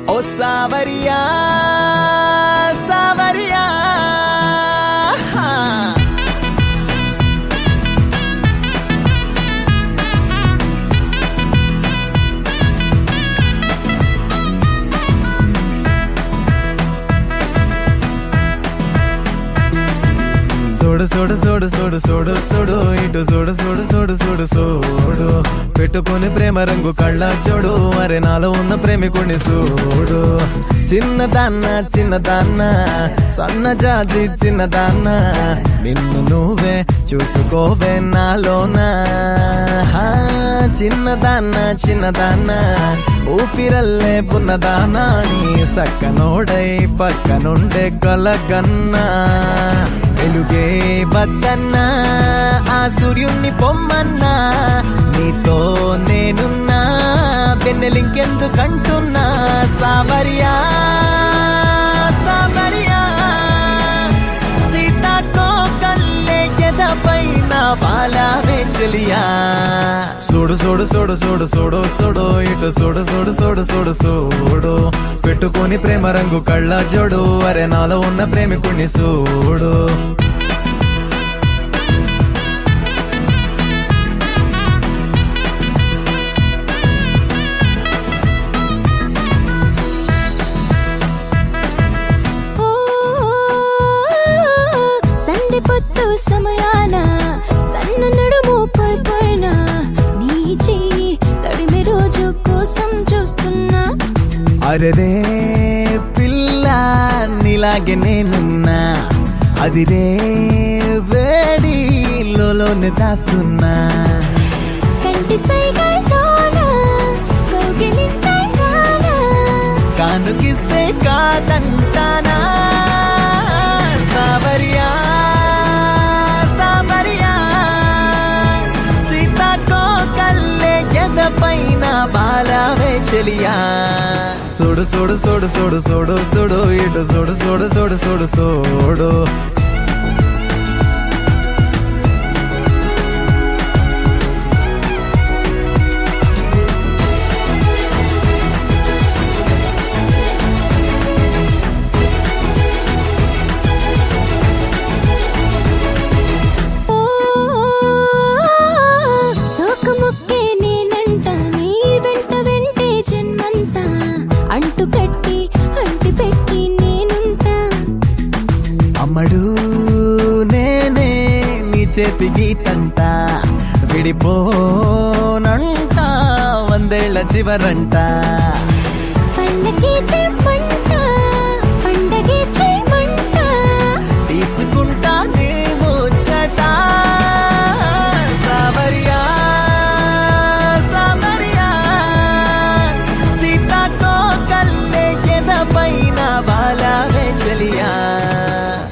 ఓ సావరియా సావరియా సోడు సోడు సోడు సోడు సోడు సోడు ఇటు సోడు సోడు సోడు సోడు సోడు పెట్టుకుని ప్రేమ రంగు కళ్ళ చూడు అరే నాలో ఉన్న ప్రేమికుని చూడు చిన్నదాన్న చిన్నదాన్న సన్న జాతి చిన్నదాన్న నిన్ను నువ్వే చూసుకోవే నాలోనా చిన్నదాన్న చిన్నదాన్న ఊపిరల్లే పున్నదానా నీ సక్కనోడై పక్కనుండే కలగన్నా వెలుగే వద్దన్నా ఆ సూర్యుణ్ణి పొమ్మన్నా నీతో నేనున్నా వెన్నెలింకెందుకంటున్నా సావరియా సావరియా సీతాకో కల్లే ఎదపైన బాలావే చెలియా సోడు సోడు సోడు సోడు సోడు సోడు ఇటు సోడు సోడు సోడు సోడు సోడు పెట్టుకుని ప్రేమ రంగు కళ్ళ జోడు అరే నాలో ఉన్న ప్రేమికుణ్ణి చూడు సమయాన సన్న నడుము పైన నీ చెయ్యి తడిమి రోజు కోసం చూస్తున్నా అరే పిల్ల నీలాగే నేనున్నా అది రే వేడి లోనే దాస్తున్నా కంటి సైగల్లోన కౌగిలింతైనా కానుకిస్తే కాదంటానా సావరియా పైన బాలావే చెలియా సోడు సోడు సోడు సోడు సోడు సోడు ఇటు సోడు సోడు సోడు సోడు సోడు అమ్మడు నేనే నీ చేతి గీతంట విడిపోనంట వందేళ్ల చివరంట తీర్చుకుంటా నీ ముచ్చట సావరియా సావరియా సీతాకో కల్లే ఎదపైన బాలావే చెలియా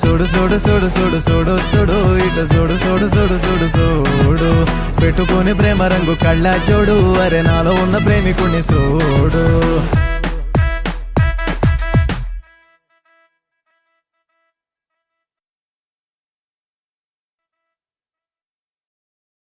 సోడు సోడు సోడు సోడు సోడు సోడు ఇటు సోడు సోడు సోడు సోడు సోడు పెట్టుకుని ప్రేమ రంగు కళ్ళ చూడు అరే నాలో ఉన్న ప్రేమికుని చూడు